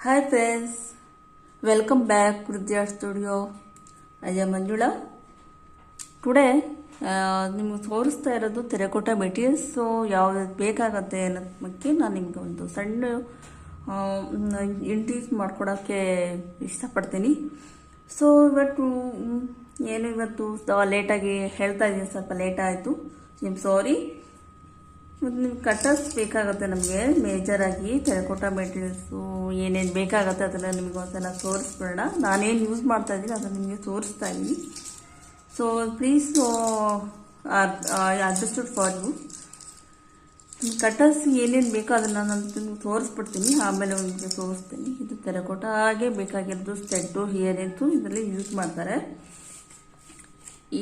Hi friends, welcome back to Vidya Studio. I am Manjula. Today ನಿಮಗೆ ತೋರಿಸ್ತಾ ಇರೋದು ತೆರಕೋಟ materials ಯಾವ್ದು ಬೇಕಾಗತ್ತೆ ಅನ್ನೋದ ಬಗ್ಗೆ ನಾನು ನಿಮಗೆ ಒಂದು ಸಣ್ಣ ಇಂಟ್ರೀಸ್ ಮಾಡ್ಕೊಡೋಕ್ಕೆ ಇಷ್ಟಪಡ್ತೀನಿ. ಸೊ ಇವತ್ತು ಲೇಟಾಗಿ ಹೇಳ್ತಾ ಇದ್ದೀನಿ, ಸ್ವಲ್ಪ ಲೇಟ್ ಆಯಿತು, ಸಾರಿ. ಮತ್ತು ನಿಮ್ಗೆ ಕಟರ್ಸ್ ಬೇಕಾಗುತ್ತೆ ನಮಗೆ ಮೇಜರಾಗಿ ತೆರಕೋಟ ಮೆಟೀರಿಯಲ್ಸು ಏನೇನು ಬೇಕಾಗುತ್ತೆ ಅದನ್ನು ನಿಮಗೆ ಒಂದ್ಸಲ ತೋರಿಸ್ಬಿಡೋಣ. ನಾನೇನು ಯೂಸ್ ಮಾಡ್ತಾ ಇದ್ದೀನಿ ಅದನ್ನು ನಿಮಗೆ ತೋರಿಸ್ತಾ ಇದ್ದೀನಿ. So please adjusted for you. Cutters ಏನೇನು ಬೇಕೋ ಅದನ್ನು ನಾನು ನಿಮ್ಗೆ ತೋರಿಸ್ಬಿಡ್ತೀನಿ, ಆಮೇಲೆ ನಿಮಗೆ ತೋರಿಸ್ತೀನಿ. ಇದು ತೆರಕೋಟಾಗೆ ಬೇಕಾಗಿರೋದು ಸ್ಟೆಡ್ಡು ಹಿಯರಿಂಗ್ಸು ಇದರಲ್ಲಿ ಯೂಸ್ ಮಾಡ್ತಾರೆ.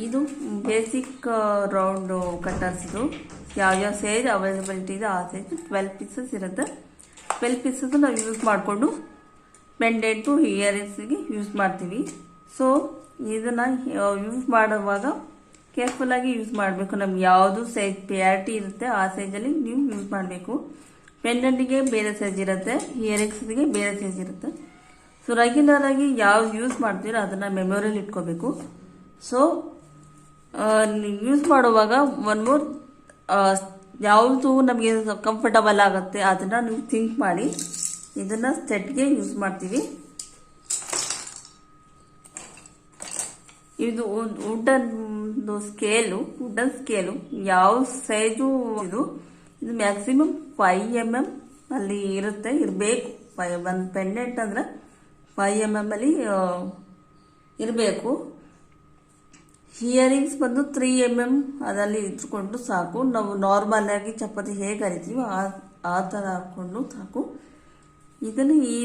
ಇದು ಬೇಸಿಕ್ ರೌಂಡ್ ಕಟರ್ಸ್. ಇದು ಯಾವ್ಯಾವ ಸೈಜ್ ಅವೈಲಬಿಲಿಟಿ ಇದೆ ಆ ಸೈಜ್ 12 ಪೀಸಸ್ ಇರುತ್ತೆ. 12 ಪೀಸಸ್ ನಾವು ಯೂಸ್ ಮಾಡಿಕೊಂಡು ಪೆಂಡೆಂಟು ಹಿಯರಿಂಗ್ಸ್ಗೆ ಯೂಸ್ ಮಾಡ್ತೀವಿ. ಸೊ ಇದನ್ನು ಯೂಸ್ ಮಾಡುವಾಗ ಕೇರ್ಫುಲ್ಲಾಗಿ ಯೂಸ್ ಮಾಡಬೇಕು. ನಮ್ಗೆ ಯಾವುದು ಸೈಜ್ ಪ್ರಿಯಾರಿಟಿ ಇರುತ್ತೆ ಆ ಸೈಜಲ್ಲಿ ನೀವು ಯೂಸ್ ಮಾಡಬೇಕು. ಪೆಂಡೆಂಟಿಗೆ ಬೇರೆ ಸೈಜ್ ಇರುತ್ತೆ, ಹಿಯರಿಂಗ್ಸ್ಗೆ ಬೇರೆ ಸೈಜ್ ಇರುತ್ತೆ. ಸೊ ರೆಗ್ಯುಲರಾಗಿ ಯಾವ್ದು ಯೂಸ್ ಮಾಡ್ತೀರೋ ಅದನ್ನು ಮೆಮೊರಿಯಲ್ಲಿ ಇಟ್ಕೋಬೇಕು. ಸೊ ಯೂಸ್ ಮಾಡುವಾಗ ಒನ್ ಮೋರ್, ಯಾವುದು ನಮಗೆ ಕಂಫರ್ಟಬಲ್ ಆಗುತ್ತೆ ಅದನ್ನು ನೀವು ಥಿಂಕ್ ಮಾಡಿ. ಇದನ್ನು ಸೆಟ್ಗೆ ಯೂಸ್ ಮಾಡ್ತೀವಿ. ಇದು ವುಡನ್ ಸ್ಕೇಲು ಯಾವ ಸೈಜು ಇದು ಮ್ಯಾಕ್ಸಿಮಮ್ 5 mm ಅಲ್ಲಿ ಇರಬೇಕು. ಒಂದು ಪೆಂಡೆಂಟ್ ಅಂದರೆ 5 mm ಅಲ್ಲಿ ಇರಬೇಕು. ಹಿಯರಿಂಗ್ಸ್ ಬಂದು 3 mm ಅದರಲ್ಲಿ ಇಟ್ಕೊಂಡು ಸಾಕು. ನಾವು ನಾರ್ಮಲ್ ಆಗಿ ಚಪಾತಿ ಹೇಗೆ ಕರಿತೀವೋ ಆ ಥರ ಹಾಕ್ಕೊಂಡು ಸಾಕು.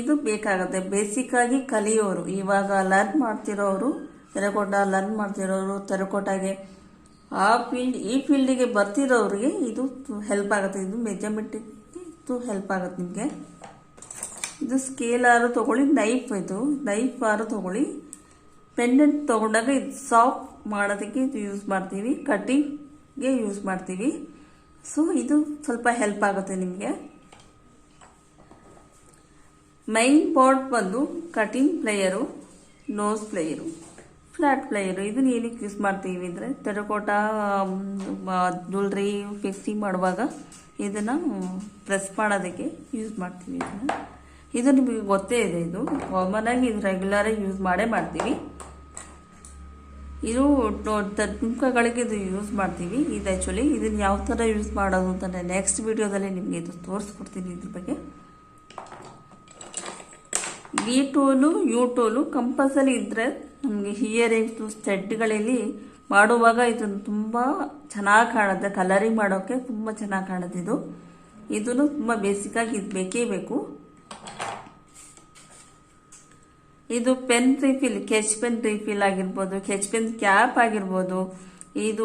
ಇದು ಬೇಕಾಗುತ್ತೆ ಬೇಸಿಕ್ ಆಗಿ ಕಲಿಯೋರು, ಇವಾಗ ಲರ್ನ್ ಮಾಡ್ತಿರೋರು, ಲರ್ನ್ ಮಾಡ್ತಿರೋರು ತೆರಕೋಟಾಗೆ ಈ ಫೀಲ್ಡಿಗೆ ಬರ್ತಿರೋರಿಗೆ ಇದು ಹೆಲ್ಪ್ ಆಗುತ್ತೆ. ಇದು ಮೆಜರ್ಮೆಂಟಿಗೆ ಇದು ಹೆಲ್ಪ್ ಆಗುತ್ತೆ ನಿಮಗೆ. ಇದು ಸ್ಕೇಲ್ ಆರು ತೊಗೊಳ್ಳಿ, ನೈಫ್ ಆರು ತೊಗೊಳ್ಳಿ. ಪೆಂಡೆಂಟ್ ತೊಗೊಂಡಾಗ ಇದು ಸಾಫ್ಟ್ ಮಾಡೋದಕ್ಕೆ ಇದು ಯೂಸ್ ಮಾಡ್ತೀವಿ, ಕಟ್ಟಿಂಗ್ಗೆ ಯೂಸ್ ಮಾಡ್ತೀವಿ. ಸೊ ಇದು ಸ್ವಲ್ಪ ಹೆಲ್ಪ್ ಆಗುತ್ತೆ ನಿಮಗೆ. ಮೈನ್ ಪಾರ್ಟ್ ಬಂದು cutting plier, nose plier, flat plier. ಇದನ್ನ ಏನಕ್ಕೆ ಯೂಸ್ ಮಾಡ್ತೀವಿ ಅಂದರೆ ತೆರಕೋಟ ಜ್ಯುವೆಲ್ರಿ ಫಿಕ್ಸಿಂಗ್ ಮಾಡುವಾಗ ಇದನ್ನು ಪ್ರೆಸ್ ಮಾಡೋದಕ್ಕೆ ಯೂಸ್ ಮಾಡ್ತೀವಿ. ಇದು ನಿಮಗೆ ಗೊತ್ತೇ ಇದೆ, ಇದು ಕಾಮನ್ ಆಗಿ ಇದು ರೆಗ್ಯುಲರಾಗಿ ಯೂಸ್ ಮಾಡ್ತೀವಿ. ಇದು ತುಮಕಗಳಿಗೆ ಇದು ಯೂಸ್ ಮಾಡ್ತೀವಿ. ಇದು ಆ್ಯಕ್ಚುಲಿ ಇದನ್ನು ಯಾವ ಥರ ಯೂಸ್ ಮಾಡೋದು ಅಂತ ನೆಕ್ಸ್ಟ್ ವಿಡಿಯೋದಲ್ಲಿ ನಿಮಗೆ ಇದು ತೋರಿಸ್ಕೊಡ್ತೀನಿ. ಇದ್ರ ಬಗ್ಗೆ V tool U tool compulsory ಇದ್ದರೆ ನಮಗೆ ಹಿಯರಿಂಗ್ಸು ಸ್ಟೆಡ್ಗಳಲ್ಲಿ ಮಾಡುವಾಗ ಇದು ತುಂಬ ಚೆನ್ನಾಗಿ ಕಾಣುತ್ತೆ. ಕಲರಿಂಗ್ ಮಾಡೋಕ್ಕೆ ತುಂಬ ಚೆನ್ನಾಗಿ ಕಾಣುತ್ತೆ. ಇದನ್ನು ತುಂಬ ಬೇಸಿಕ್ಕಾಗಿ ಇದು ಬೇಕೇ ಬೇಕು. ಇದು ಪೆನ್ ರೀಫಿಲ್, ಕೆಚ್ ಪೆನ್ ರೀಫಿಲ್ ಆಗಿರ್ಬೋದು, ಕೆಚ್ ಪೆನ್ ಕ್ಯಾಪ್ ಆಗಿರ್ಬೋದು. ಇದು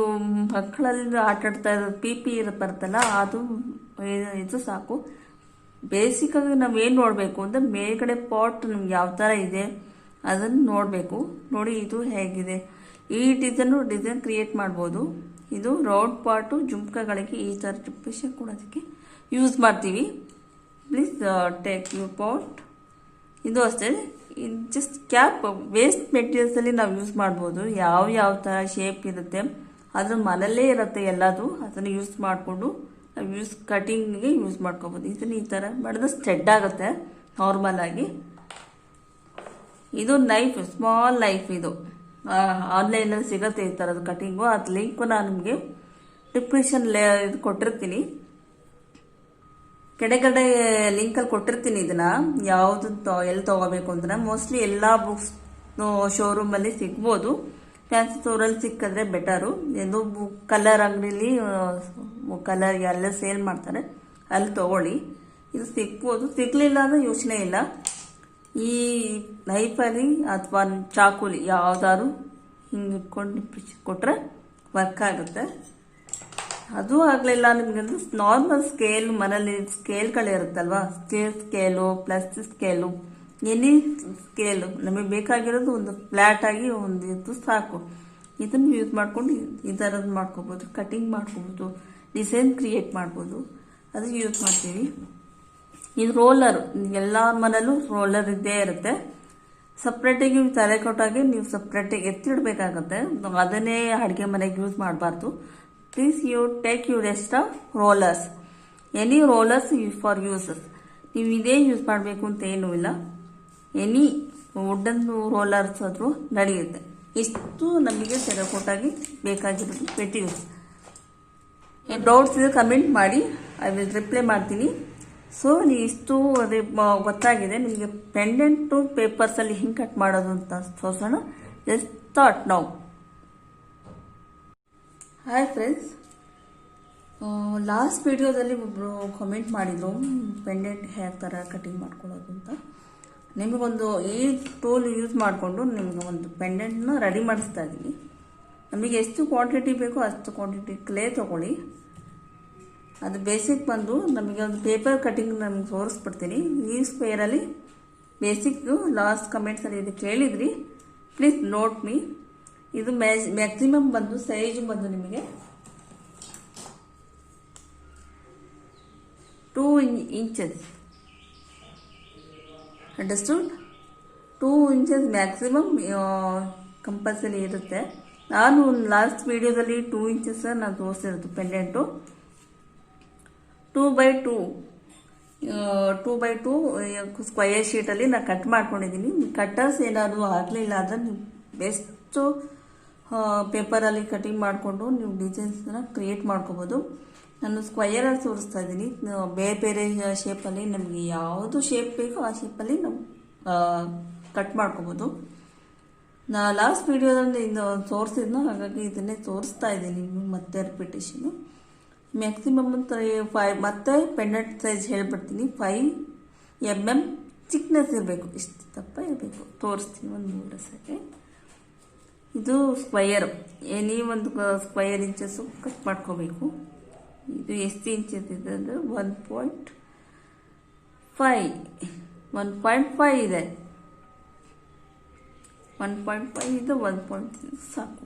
ಮಕ್ಕಳಲ್ಲಿ ಆಟಾಡ್ತಾ ಇರೋದು PP ಬರುತ್ತಲ್ಲ ಇದು ಸಾಕು. ಬೇಸಿಕ್ಕಾಗಿ ನಾವು ಏನು ನೋಡಬೇಕು ಅಂದರೆ ಮೇಲ್ಗಡೆ ಪಾಟ್ ನಮ್ಗೆ ಯಾವ ಥರ ಇದೆ ಅದನ್ನು ನೋಡಬೇಕು. ನೋಡಿ ಇದು ಹೇಗಿದೆ, ಈ ಡಿಸೈನ್ ಕ್ರಿಯೇಟ್ ಮಾಡ್ಬೋದು. ಇದು ರೌಂಡ್ ಪಾಟು ಜುಮ್ಕಾಗಳಿಗೆ ಈ ಥರ ಡಿಪ್ರೆಷನ್ ಕೊಡೋದಕ್ಕೆ ಯೂಸ್ ಮಾಡ್ತೀವಿ. Please take you pot. ಇದು ಅಷ್ಟೇ, ಜಸ್ಟ್ ಕ್ಯಾಪ್ ವೇಸ್ಟ್ ಮೆಟೀರಿಯಲ್ಸಲ್ಲಿ ನಾವು ಯೂಸ್ ಮಾಡ್ಬೋದು. ಯಾವ ಥರ ಶೇಪ್ ಇರುತ್ತೆ ಅದ್ರ ಮನೆಯಲ್ಲೇ ಇರುತ್ತೆ ಎಲ್ಲದು, ಅದನ್ನು ಯೂಸ್ ಮಾಡಿಕೊಂಡು ನಾವು ಕಟಿಂಗ್ಗೆ ಯೂಸ್ ಮಾಡ್ಕೋಬೋದು. ಇದನ್ನು ಈ ಥರ ಮಾಡಿದ್ರೆ ಸ್ಟೆಡ್ ಆಗುತ್ತೆ ನಾರ್ಮಲ್ ಆಗಿ. ಇದು ನೈಫ್, ಸ್ಮಾಲ್ ನೈಫ್. ಇದು ಆನ್ಲೈನಲ್ಲಿ ಸಿಗುತ್ತೆ ಈ ಥರದ್ದು ಕಟಿಂಗು. ಅದು ಲಿಂಕು ನಾನು ನಿಮಗೆ ಡಿಸ್ಕ್ರಿಪ್ಷನ್ ಇದು ಕೊಟ್ಟಿರ್ತೀನಿ, ಕೆಳಗಡೆ ಲಿಂಕಲ್ಲಿ ಕೊಟ್ಟಿರ್ತೀನಿ. ಇದನ್ನ ಯಾವುದು ಎಲ್ಲಿ ತೊಗೋಬೇಕು ಅಂದ್ರೆ ಮೋಸ್ಟ್ಲಿ ಎಲ್ಲ ಬುಕ್ಸ್ ಶೋರೂಮಲ್ಲಿ ಸಿಗ್ಬೋದು. ಫ್ಯಾನ್ಸಿ ಸ್ಟೋರಲ್ಲಿ ಸಿಕ್ಕಿದ್ರೆ ಬೆಟರು. ಇದು ಕಲರ್ ಅಂಗಡಿಲಿ ಕಲರ್ ಎಲ್ಲ ಸೇಲ್ ಮಾಡ್ತಾರೆ, ಅಲ್ಲಿ ತೊಗೊಳ್ಳಿ. ಇದು ಸಿಗ್ಬೋದು, ಸಿಗಲಿಲ್ಲ ಅಂದರೆ ಯೋಚನೆ ಇಲ್ಲ. ಈ ನೈಫಲ್ಲಿ ಅಥವಾ ಚಾಕುಲಿ ಯಾವ್ದಾದ್ರು ಹಿಂಗೆ ಇಟ್ಕೊಂಡು ಕೊಟ್ಟರೆ ವರ್ಕ್ ಆಗುತ್ತೆ. ಅದು ಆಗಲಿಲ್ಲ ನಿಮಗೆ ನಾರ್ಮಲ್ ಸ್ಕೇಲ್, ಮನೇಲಿ ಸ್ಕೇಲ್ಗಳಿರುತ್ತಲ್ವ, scale, plastic scale, any scale ನಮಗೆ ಬೇಕಾಗಿರೋದು ಒಂದು ಫ್ಲ್ಯಾಟ್ ಆಗಿ ಒಂದು ಇದು ಸಾಕು. ಇದನ್ನು ಯೂಸ್ ಮಾಡ್ಕೊಂಡು ಈ ಥರದ್ದು ಮಾಡ್ಕೋಬೋದು, ಕಟಿಂಗ್ ಮಾಡ್ಕೋಬೋದು, ಡಿಸೈನ್ ಕ್ರಿಯೇಟ್ ಮಾಡ್ಬೋದು. ಅದು ಯೂಸ್ ಮಾಡ್ತೀವಿ. ಇದು ರೋಲರ್, ಎಲ್ಲರ ಮನೇಲೂ ರೋಲರ್ ಇದ್ದೇ ಇರುತ್ತೆ. ಸಪ್ರೇಟಾಗಿ ತಲೆ ಕೊಟ್ಟಾಗೆ ನೀವು ಸಪ್ರೇಟಾಗಿ ಎತ್ತಿಡಬೇಕಾಗತ್ತೆ. ಅದನ್ನೇ ಅಡುಗೆ ಮನೆಗೆ ಯೂಸ್ ಮಾಡಬಾರ್ದು. Please you take your extra rollers, any rollers for uses. ನೀವು ಇದೇ ಯೂಸ್ ಮಾಡಬೇಕು ಅಂತ ಏನೂ ಇಲ್ಲ. ಎನಿ ವುಡನ್ ರೋಲರ್ಸ್ ಆದರೂ ನಡೆಯುತ್ತೆ. ಇಷ್ಟು ನಮಗೆ ಟೆರಕೋಟಾಗಿ ಬೇಕಾಗಿರೋದು ಮೆಟೀರಿಯಲ್ಸ್. ಡೌಟ್ಸ್ ಇದೆ ಕಮೆಂಟ್ ಮಾಡಿ, ಐ ವಿಲ್ ರಿಪ್ಲೈ ಮಾಡ್ತೀನಿ. ಸೊ ಇಷ್ಟು ಅದೇ ಗೊತ್ತಾಗಿದೆ ನಿಮಗೆ. ಪೆಂಡೆಂಟು ಪೇಪರ್ಸಲ್ಲಿ ಹಿಂಗೆ ಕಟ್ ಮಾಡೋದು ಅಂತ ತೋರಿಸೋಣ. Just start now. Hi friends, last ವಿಡಿಯೋದಲ್ಲಿ ಒಬ್ಬರು ಕಮೆಂಟ್ ಮಾಡಿದರು ಪೆಂಡೆಂಟ್ ಹೇಗೆ ಥರ ಕಟಿಂಗ್ ಮಾಡ್ಕೊಳ್ಳೋದು ಅಂತ. ನಿಮಗೊಂದು ಈ ಟೂಲ್ ಯೂಸ್ ಮಾಡಿಕೊಂಡು ನಿಮಗೆ ಒಂದು ಪೆಂಡೆಂಟ್ನ ರೆಡಿ ಮಾಡಿಸ್ತಾ ಇದ್ದೀನಿ. ನಮಗೆ ಎಷ್ಟು ಕ್ವಾಂಟಿಟಿ ಬೇಕೋ ಅಷ್ಟು ಕ್ವಾಂಟಿಟಿ ಕ್ಲೇ ತೊಗೊಳ್ಳಿ. ಅದು ಬೇಸಿಕ್ ಬಂದು ನಮಗೆ ಒಂದು ಪೇಪರ್ ಕಟಿಂಗ್ ನಮ್ಗೆ ತೋರಿಸ್ಬಿಡ್ತೀನಿ. ಈ ಸ್ಕ್ವೇರಲ್ಲಿ ಬೇಸಿಕ್ಕು ಲಾಸ್ಟ್ ಕಮೆಂಟ್ಸಲ್ಲಿ ಇದು ಕೇಳಿದ್ರಿ, ಪ್ಲೀಸ್ ನೋಟ್ ಮೀ. ಇದು ಮ್ಯಾಕ್ಸಿಮಮ್ ಬಂದು ಸೈಜ್ ಬಂದು ನಿಮಗೆ 2 inches. Understood? 2 inches maximum compulsory ಇರುತ್ತೆ. ನಾನು ಲಾಸ್ಟ್ ವಿಡಿಯೋದಲ್ಲಿ 2 inches ನಾನು ತೋರಿಸಿರೋದು ಪೆಂಡೆಂಟು. 2x2 ಸ್ಕ್ವಯರ್ ಶೀಟಲ್ಲಿ ನಾನು ಕಟ್ ಮಾಡ್ಕೊಂಡಿದ್ದೀನಿ. ಕಟ್ಟರ್ಸ್ ಏನಾದರೂ ಆಗಲಿಲ್ಲ ಅಂದರೆ ನೀವು ಬೆಸ್ಟು ಪೇಪರಲ್ಲಿ ಕಟಿಂಗ್ ಮಾಡಿಕೊಂಡು ನೀವು ಡಿಸೈನ್ಸ್ನ ಕ್ರಿಯೇಟ್ ಮಾಡ್ಕೋಬೋದು. ನಾನು ಸ್ಕ್ವಯರಲ್ಲಿ ತೋರಿಸ್ತಾ ಇದ್ದೀನಿ. ಬೇರೆ ಬೇರೆ ಶೇಪಲ್ಲಿ ನಮಗೆ ಯಾವುದು ಶೇಪ್ ಬೇಕೋ ಆ ಶೇಪಲ್ಲಿ ನಾವು ಕಟ್ ಮಾಡ್ಕೋಬೋದು. ನಾ ಲಾಸ್ಟ್ ವಿಡಿಯೋದಲ್ಲಿ ತೋರಿಸಿದ್ನೋ, ಹಾಗಾಗಿ ಇದನ್ನೇ ತೋರಿಸ್ತಾ ಇದ್ದೀನಿ ಮತ್ತೆ ರಿಪಿಟೇಷನು. ಮ್ಯಾಕ್ಸಿಮಮ್ 5 ಮತ್ತೆ ಪೆಂಡೆಂಟ್ ಸೈಜ್ ಹೇಳ್ಬಿಡ್ತೀನಿ. 5 mm ಚಿಕ್ನೆಸ್ ಇರಬೇಕು, ಇಷ್ಟು ದಪ್ಪ ಇರಬೇಕು. ತೋರಿಸ್ತೀನಿ ಒಂದು 3 ಸೆಕೆಂಡ್. ಇದು ಸ್ಕ್ವಯರ್, ಎನಿ ಒಂದು ಸ್ಕ್ವಯರ್ ಇಂಚಸ್ಸು ಕಟ್ ಮಾಡ್ಕೋಬೇಕು. ಇದು ಎಷ್ಟು ಇಂಚಸ್ ಇದೆ ಅಂದರೆ 1.5 ಇದೆ. 1.5 ಇದೆ, 1.3 ಸಾಕು.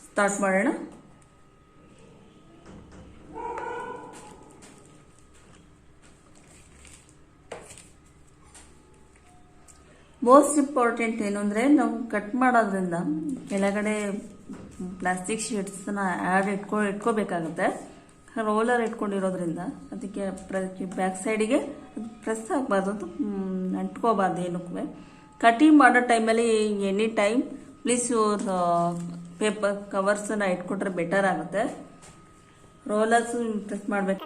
ಸ್ಟಾರ್ಟ್ ಮಾಡೋಣ. ಮೋಸ್ಟ್ ಇಂಪಾರ್ಟೆಂಟ್ ಏನು ಅಂದರೆ, ನಾವು ಕಟ್ ಮಾಡೋದ್ರಿಂದ ಕೆಳಗಡೆ ಪ್ಲಾಸ್ಟಿಕ್ ಶೀಟ್ಸನ್ನ ಇಟ್ಕೋಬೇಕಾಗುತ್ತೆ. ರೋಲರ್ ಇಟ್ಕೊಂಡಿರೋದ್ರಿಂದ ಅದಕ್ಕೆ ಬ್ಯಾಕ್ ಸೈಡಿಗೆ ಪ್ರೆಸ್ ಆಗಬಾರ್ದು ಅಂತ ಅಂಟ್ಕೋಬಾರ್ದು ಏನಕ್ಕೂ. ಕಟಿಂಗ್ ಮಾಡೋ ಟೈಮಲ್ಲಿ ಎನಿ ಟೈಮ್ ಪ್ಲೀಸ್ ಪೇಪರ್ ಕವರ್ಸನ್ನು ಇಟ್ಕೊಟ್ರೆ ಬೆಟರ್ ಆಗುತ್ತೆ. ರೋಲರ್ಸು ಪ್ರೆಸ್ ಮಾಡಬೇಕು.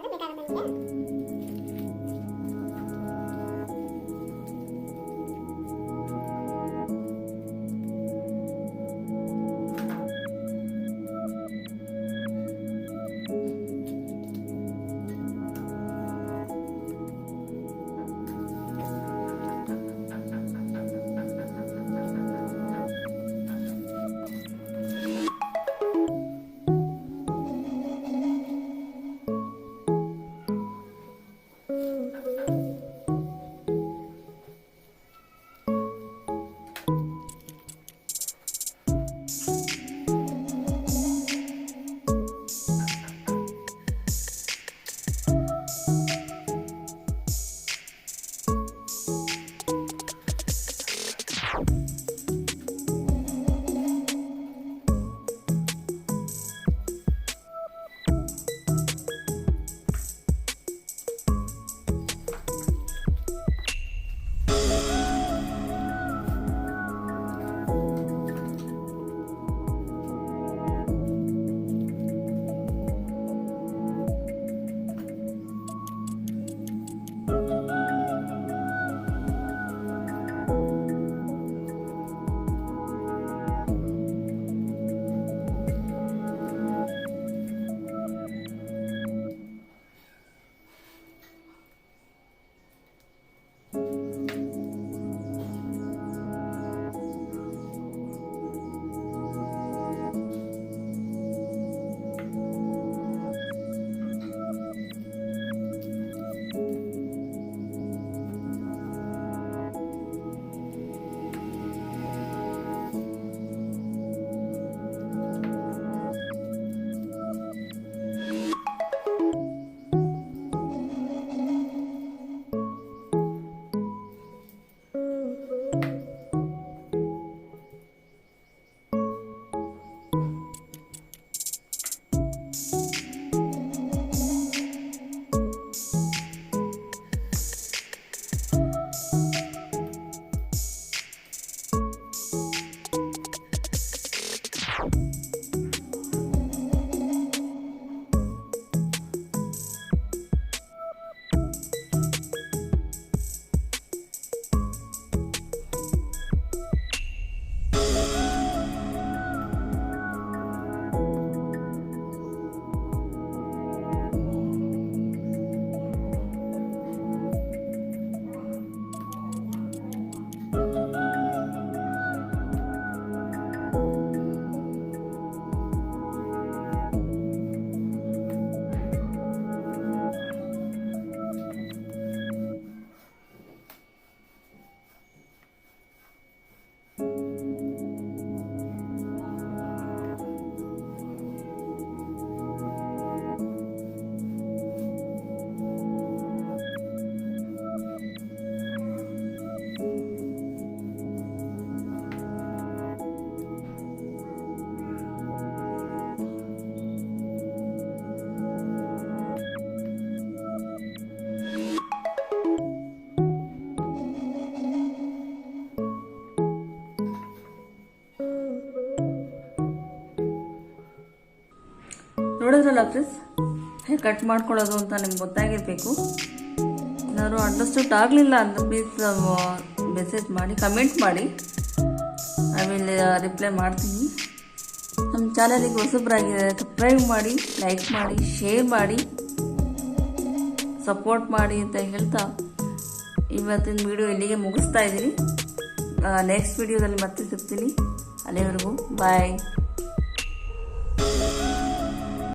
ಫ್ರೆಂಡ್ಸ್ ಹೇಗೆ ಕಟ್ ಮಾಡ್ಕೊಳ್ಳೋದು ಅಂತ ನಿಮ್ಗೆ ಗೊತ್ತಾಗಿರಬೇಕು. ಏನಾದ್ರು ಅಂಡರ್ಸ್ಟುಡ್ ಆಗಲಿಲ್ಲ ಅಂತ ಪ್ಲೀಸ್ ಮೆಸೇಜ್ ಮಾಡಿ, ಕಮೆಂಟ್ ಮಾಡಿ, ಐ ವಿಲ್ ರಿಪ್ಲೈ ಮಾಡ್ತೀನಿ. ನಮ್ಮ ಚಾನಲಿಗೆ ಹೊಸಬ್ರಾಗಿದ್ದಾರೆ, ಸಬ್ಸ್ಕ್ರೈಬ್ ಮಾಡಿ, ಲೈಕ್ ಮಾಡಿ, ಶೇರ್ ಮಾಡಿ, ಸಪೋರ್ಟ್ ಮಾಡಿ ಅಂತ ಹೇಳ್ತಾ ಇವತ್ತಿನ ವಿಡಿಯೋ ಇಲ್ಲಿಗೆ ಮುಗಿಸ್ತಾ ಇದ್ದೀನಿ. ನೆಕ್ಸ್ಟ್ ವಿಡಿಯೋದಲ್ಲಿ ಮತ್ತೆ ಸಿಗ್ತೀನಿ. ಅಲ್ಲಿವರೆಗೂ ಬಾಯ್.